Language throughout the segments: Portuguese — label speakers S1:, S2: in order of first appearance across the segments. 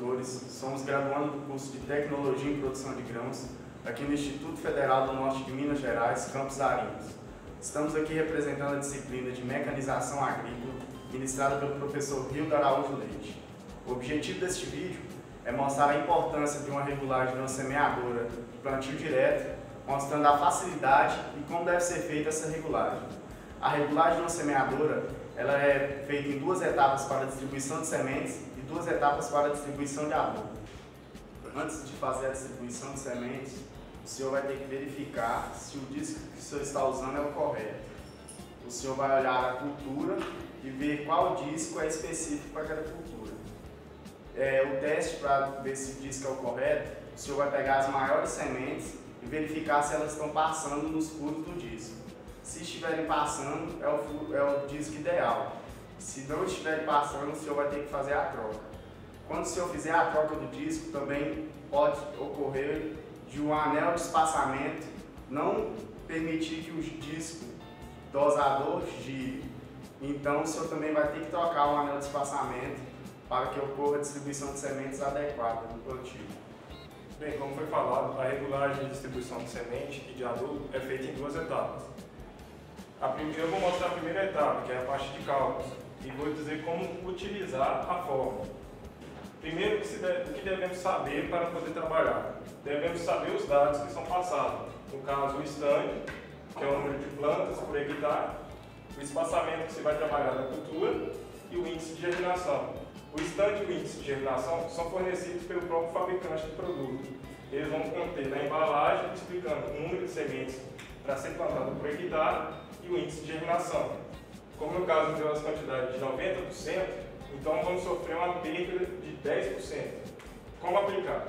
S1: produtores, somos graduando do curso de Tecnologia em Produção de Grãos, aqui no Instituto Federal do Norte de Minas Gerais, Campos Arinos. Estamos aqui representando a disciplina de Mecanização Agrícola, ministrada pelo professor Rildo Araújo Leite. O objetivo deste vídeo é mostrar a importância de uma regulagem de uma semeadora de plantio direto, mostrando a facilidade e como deve ser feita essa regulagem. A regulagem de uma semeadora ela é feita em duas etapas para a distribuição de sementes e duas etapas para a distribuição de adubo. Antes de fazer a distribuição de sementes, o senhor vai ter que verificar se o disco que o senhor está usando é o correto. O senhor vai olhar a cultura e ver qual disco é específico para cada cultura. O teste para ver se o disco é o correto, o senhor vai pegar as maiores sementes e verificar se elas estão passando nos furos do disco. Se estiverem passando, é o disco ideal. Se não estiverem passando, o senhor vai ter que fazer a troca. Quando o senhor fizer a troca do disco, também pode ocorrer de um anel de espaçamento não permitir que o disco dosador gire. Então, o senhor também vai ter que trocar o anel de espaçamento para que ocorra a distribuição de sementes adequada no plantio.
S2: Bem, como foi falado, a regulagem de distribuição de semente e de adubo é feita em duas etapas. Eu vou mostrar a primeira etapa, que é a parte de cálculos, e vou dizer como utilizar a fórmula. Primeiro, o que devemos saber para poder trabalhar? Devemos saber os dados que são passados. No caso, o stand, que é o número de plantas por hectare, o espaçamento que se vai trabalhar da cultura e o índice de germinação. O stand e o índice de germinação são fornecidos pelo próprio fabricante do produto. Eles vão conter na embalagem explicando o número de sementes para ser plantado por hectare e o índice de germinação. Como no caso deu as quantidades de 90%, então vamos sofrer uma perda de 10%. Como aplicar?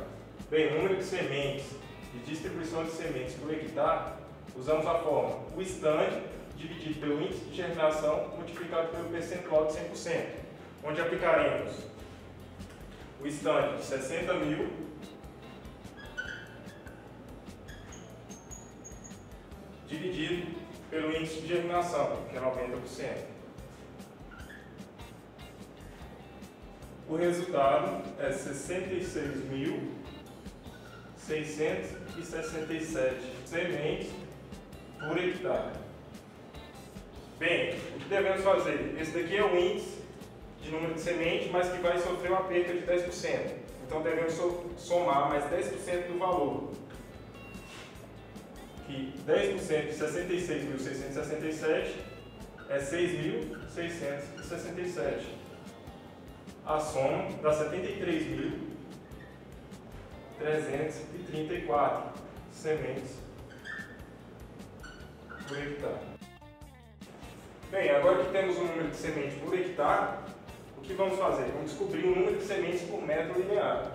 S2: Bem, o número de sementes e distribuição de sementes por hectare, usamos a fórmula o stand dividido pelo índice de germinação multiplicado pelo percentual de 100%, onde aplicaremos o stand de 60.000 dividido pelo índice de germinação, que é 90%. O resultado é 66.667 sementes por hectare. Bem, o que devemos fazer? Esse daqui é o índice de número de sementes, mas que vai sofrer uma perda de 10%. Então devemos somar mais 10% do valor. Que 10% de 66.667 é 6.667. A soma dá 73.334 sementes por hectare. Bem, agora que temos o número de sementes por hectare, o que vamos fazer? Vamos descobrir o número de sementes por metro linear.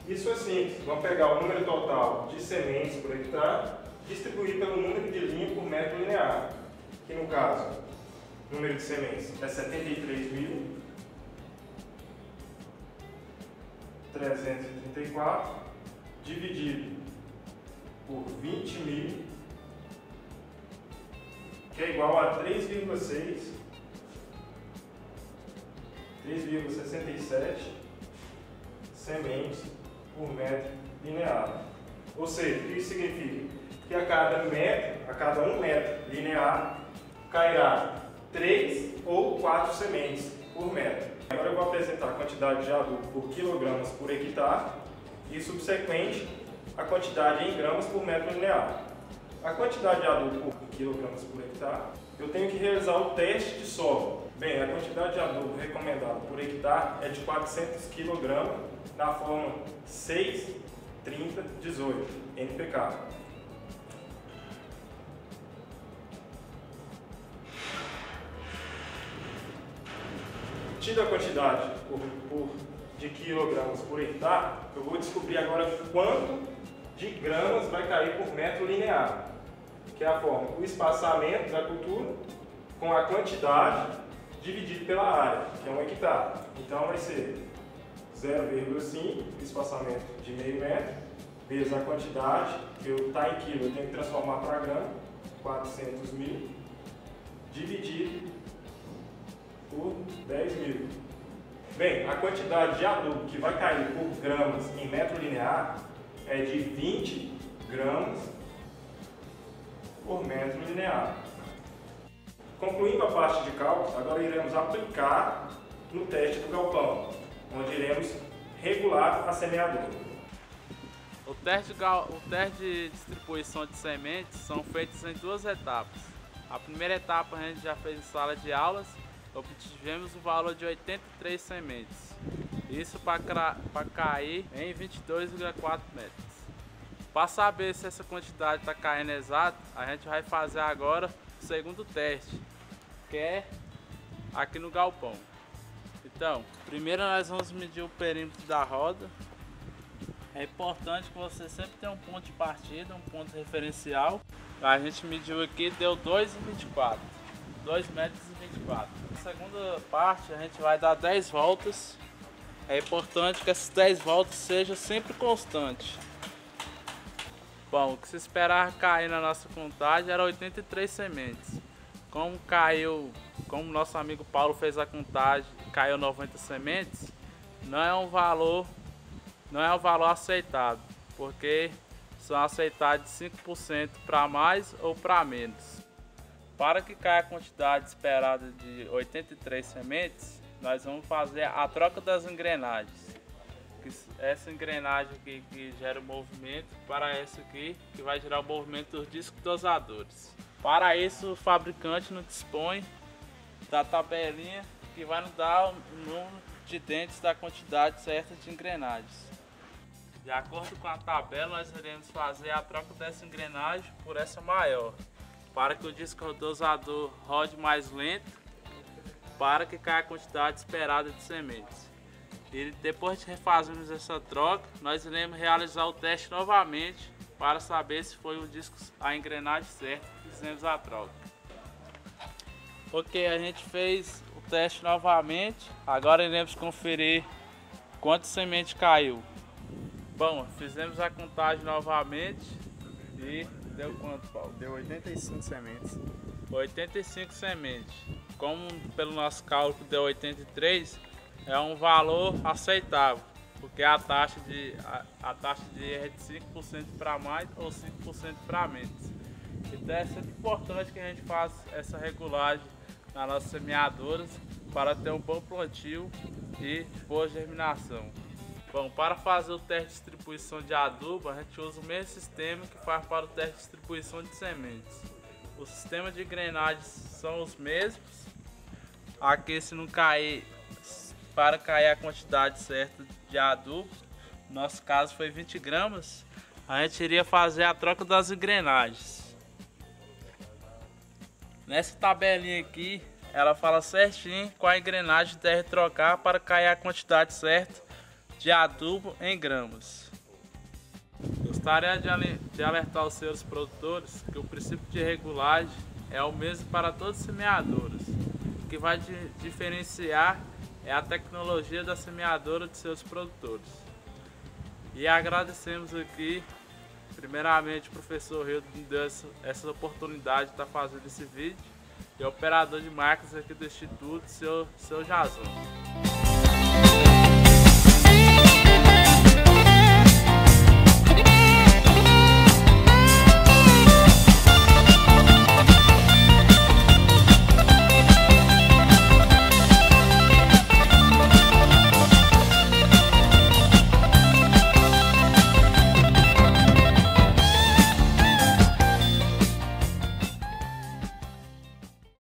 S2: Isso é simples, vamos pegar o número total de sementes por hectare e distribuir pelo número de linha por metro linear, que no caso, o número de sementes é 73.334, dividido por 20.000, que é igual a 3,67 sementes por metro linear. Ou seja, o que isso significa? Que a cada 1 metro linear cairá 3 ou 4 sementes por metro. Agora eu vou apresentar a quantidade de adubo por quilogramas por hectare e, subsequente, a quantidade em gramas por metro linear. A quantidade de adubo por quilogramas por hectare, eu tenho que realizar o teste de solo. Bem, a quantidade de adubo recomendada por hectare é de 400 kg na fórmula 6:30:18 NPK. Tida a quantidade de quilogramas por hectare, eu vou descobrir agora quanto de gramas vai cair por metro linear, que é a fórmula o espaçamento da cultura com a quantidade dividido pela área, que é 1 hectare. Então vai ser 0,5, espaçamento de meio metro, vezes a quantidade, que está em quilo, eu tenho que transformar para grama, 400.000, dividido por 10.000. Bem, a quantidade de adubo que vai cair por gramas em metro linear é de 20 gramas por metro linear. Concluindo a parte de cálculos, agora iremos aplicar no teste do galpão, onde iremos regular a semeadura.
S3: O teste de distribuição de sementes são feitos em duas etapas. A primeira etapa a gente já fez em sala de aulas, obtivemos o valor de 83 sementes. Isso para cair em 22,4 metros. Para saber se essa quantidade está caindo exato, a gente vai fazer agora o segundo teste, que é aqui no galpão. Então, primeiro nós vamos medir o perímetro da roda. É importante que você sempre tenha um ponto de partida, um ponto referencial. A gente mediu aqui, deu 2,24, 2,24 metros. Na segunda parte a gente vai dar 10 voltas. É importante que essas 10 voltas sejam sempre constantes. Bom, o que se esperava cair na nossa contagem era 83 sementes. Como nosso amigo Paulo fez a contagem, caiu 90 sementes, não é um valor aceitável, porque são aceitados 5% para mais ou para menos. Para que caia a quantidade esperada de 83 sementes, nós vamos fazer a troca das engrenagens. Essa engrenagem aqui que gera o movimento para essa aqui que vai gerar o movimento dos discos dosadores. Para isso, o fabricante nos dispõe da tabelinha que vai nos dar o número de dentes da quantidade certa de engrenagens. De acordo com a tabela, nós iremos fazer a troca dessa engrenagem por essa maior, para que o disco dosador rode mais lento, para que caia a quantidade esperada de sementes. E depois de refazermos essa troca, nós iremos realizar o teste novamente para saber se foi o disco, a engrenagem certa que fizemos a troca. Ok, a gente fez o teste novamente, agora iremos conferir quantas sementes caiu. Bom, fizemos a contagem novamente e deu quanto, Paulo?
S1: Deu 85 sementes.
S3: 85 sementes. Como pelo nosso cálculo deu 83, é um valor aceitável, porque a taxa de erro é de 5% para mais ou 5% para menos. Então é sempre importante que a gente faça essa regulagem nas nossas semeadoras para ter um bom plantio e boa germinação. Bom, para fazer o teste de distribuição de adubo, a gente usa o mesmo sistema que faz para o teste de distribuição de sementes. O sistema de engrenagens são os mesmos. Aqui, se não cair, para cair a quantidade certa de adubo, no nosso caso foi 20 gramas, a gente iria fazer a troca das engrenagens. Nessa tabelinha aqui, ela fala certinho qual engrenagem deve trocar para cair a quantidade certa de adubo em gramas. Gostaria de alertar os senhores produtores que o princípio de regulagem é o mesmo para todas as semeadoras. O que vai diferenciar é a tecnologia da semeadora de seus produtores. E agradecemos aqui, primeiramente, o professor Rio que nos deu essa oportunidade de estar fazendo esse vídeo, e o operador de máquinas aqui do Instituto, seu Jason.